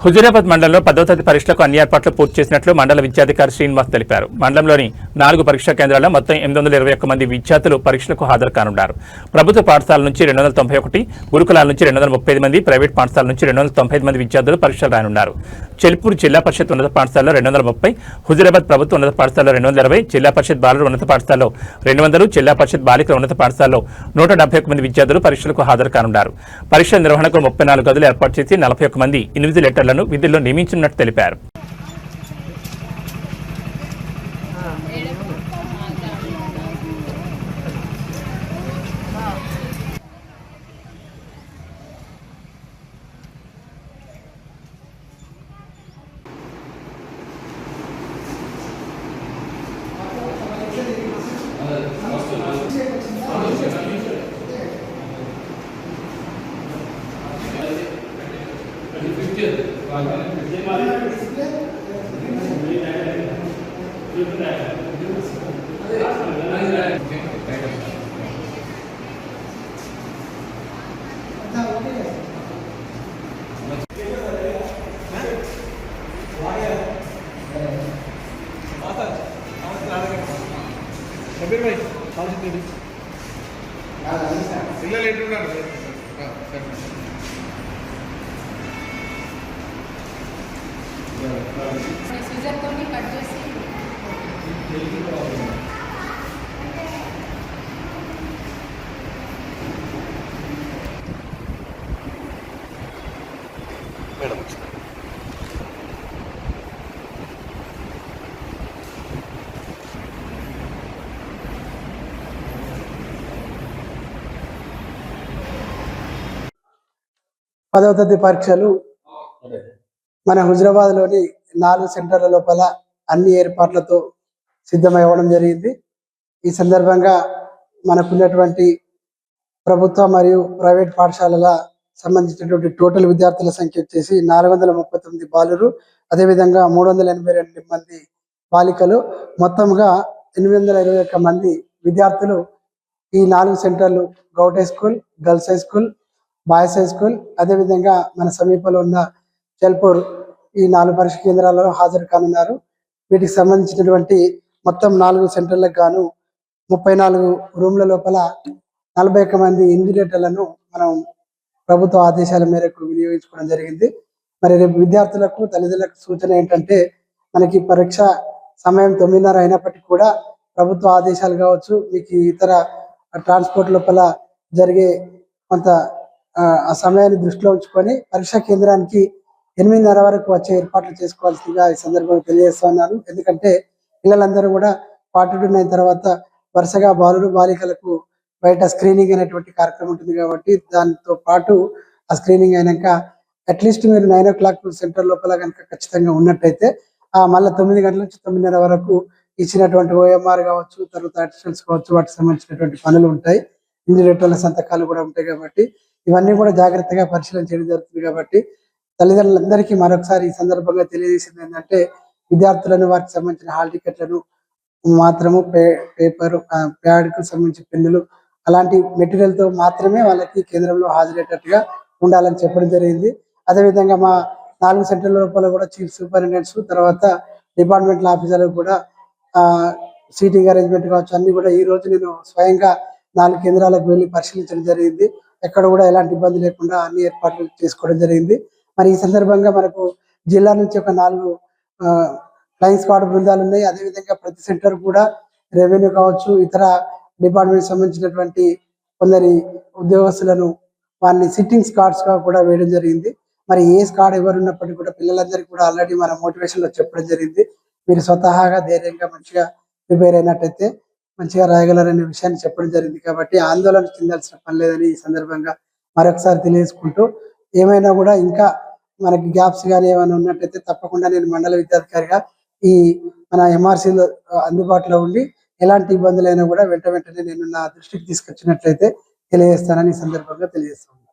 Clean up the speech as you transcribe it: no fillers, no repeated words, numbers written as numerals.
హుజూరాబాద్ మండలంలో 10వ తరగతి పరీక్షలకు అన్ని ఏర్పాట్లు పూర్తి చేసినట్లు మండల విద్యాధికారి శ్రీనివాస్ తెలిపారు. మండలంలోని 4 పరీక్షా కేంద్రాల్లో మొత్తం 821 మంది విద్యార్థులు పరీక్షలకు హాజరు కానున్నారు. ప్రభుత్వ పాఠశాల నుంచి 291, గురుకులాల నుంచి 235 మంది, ప్రైవేట్ పాఠశాల నుంచి 295 మంది విద్యార్థులు పరీక్షలు రానున్నారు. చెల్పూరు జిల్లా పరిషత్ ఉన్నత పాఠశాలలో 230, హుజూరాబాద్ ప్రభుత్వ ఉన్నత పాఠశాలలో 220, జిల్లా పరిషత్ బాలుర ఉన్నత పాఠశాలలో 200, జిల్లా పరిషత్ బాలికల ఉన్నత పాఠశాలలో 171 మంది విద్యార్థులు పరీక్షలకు హాజరు కానున్నారు. పరీక్షల నిర్వహణకు 34 గదులు ఏర్పాటు చేసి 41 మంది ఇన్విజిలేటర్లను విధుల్లో నియమించినట్టు తెలిపారు. పదవ తరగతి పరీక్షలు మన హుజూరాబాద్ లోని 4 సెంటర్ల లోపల అన్ని ఏర్పాట్లతో సిద్ధమవ్వడం జరిగింది. ఈ సందర్భంగా మనకున్నటువంటి ప్రభుత్వ మరియు ప్రైవేట్ పాఠశాలల సంబంధించినటువంటి టోటల్ విద్యార్థుల సంఖ్య వచ్చేసి 439 బాలురు, అదేవిధంగా 382 మంది బాలికలు, మొత్తంగా 821 మంది విద్యార్థులు ఈ 4 సెంటర్లు govt high school, girls high school, boys high school, అదేవిధంగా మన సమీపంలో ఉన్న చెల్పూర్ ఈ 4 పరీక్ష కేంద్రాలలో హాజరు కానున్నారు. వీటికి సంబంధించినటువంటి మొత్తం 4 సెంటర్లకు గాను 34 రూమ్ల లోపల 41 మంది ఇన్విజిలేటర్లను మనం ప్రభుత్వ ఆదేశాల మేరకు వినియోగించుకోవడం జరిగింది. మరి రేపు విద్యార్థులకు తల్లిదండ్రులకు సూచన ఏంటంటే, మనకి పరీక్ష సమయం 9:30 అయినప్పటికీ కూడా ప్రభుత్వ ఆదేశాలు కావచ్చు, మీకు ఇతర ట్రాన్స్పోర్ట్ లోపల జరిగే కొంత ఆ సమయాన్ని దృష్టిలో ఉంచుకొని పరీక్షా కేంద్రానికి 8:30 వరకు వచ్చే ఏర్పాట్లు చేసుకోవాల్సిందిగా ఈ సందర్భంగా తెలియజేస్తున్నాను. ఎందుకంటే పిల్లలందరూ కూడా 42 తర్వాత వరుసగా బాలురు బాలికలకు బయట స్క్రీనింగ్ అనేటువంటి కార్యక్రమం ఉంటుంది కాబట్టి దాంతో పాటు ఆ స్క్రీనింగ్ అయినాక అట్లీస్ట్ మీరు 9 o'clock సెంటర్ లోపల కనుక ఖచ్చితంగా ఉన్నట్టయితే మళ్ళీ 9 గంటల నుంచి 9:30 వరకు ఇచ్చినటువంటి OMR కావచ్చు, తర్వాత అడిషనల్స్ కావచ్చు, వాటికి సంబంధించినటువంటి పనులు ఉంటాయి, ఇన్విజిలేటర్ల సంతకాలు కూడా ఉంటాయి కాబట్టి ఇవన్నీ కూడా జాగ్రత్తగా పరిశీలన చేయడం జరుగుతుంది. కాబట్టి తల్లిదండ్రులందరికీ మరొకసారి ఈ సందర్భంగా తెలియజేసింది ఏంటంటే, విద్యార్థులను వారికి సంబంధించిన హాల్ టికెట్లను మాత్రము పేపర్ ప్యాడ్కు సంబంధించిన పెన్నులు అలాంటి మెటీరియల్ తో మాత్రమే వాళ్ళకి కేంద్రంలో హాజరయ్యేటట్టుగా ఉండాలని చెప్పడం జరిగింది. అదేవిధంగా మా 4 సెంటర్ల లోపల కూడా చీఫ్ సూపరింటెండెంట్స్, తర్వాత డిపార్ట్మెంటల్ ఆఫీసర్లకు కూడా సీటింగ్ అరేంజ్మెంట్ కావచ్చు అన్ని కూడా ఈ రోజు నేను స్వయంగా 4 కేంద్రాలకు వెళ్ళి పరిశీలించడం జరిగింది. ఎక్కడ కూడా ఎలాంటి ఇబ్బంది లేకుండా అన్ని ఏర్పాట్లు చేసుకోవడం జరిగింది. మరి ఈ సందర్భంగా మనకు జిల్లా నుంచి ఒక 4 ఫ్లయింగ్ స్క్వాడ్ బృందాలు ఉన్నాయి. అదేవిధంగా ప్రతి సెంటర్ కూడా రెవెన్యూ కావచ్చు, ఇతర డిపార్ట్మెంట్ సంబంధించినటువంటి కొందరి ఉద్యోగస్తులను వారిని సిట్టింగ్ స్క్వాడ్స్ గా కూడా వేయడం జరిగింది. మరి ఏ స్క్వాడ్ ఎవరు ఉన్నప్పటికీ కూడా పిల్లలందరికీ కూడా ఆల్రెడీ మన మోటివేషన్ లో చెప్పడం జరిగింది. మీరు స్వతహాగా ధైర్యంగా మంచిగా ప్రిపేర్ అయినట్టయితే మంచిగా రాయగలరనే విషయాన్ని చెప్పడం జరిగింది. కాబట్టి ఆందోళన చెందాల్సిన పని లేదని ఈ సందర్భంగా మరొకసారి తెలియజేసుకుంటూ, ఏమైనా కూడా ఇంకా మనకి గ్యాప్స్ కానీ ఏమైనా ఉన్నట్టయితే తప్పకుండా నేను మండల విద్యాధికారిగా ఈ మన MRCలో అందుబాటులో ఉండి ఎలాంటి ఇబ్బందులైనా కూడా వెంటనే నేను నా దృష్టికి తీసుకొచ్చినట్లయితే తెలియజేస్తానని ఈ సందర్భంగా తెలియజేస్తాను.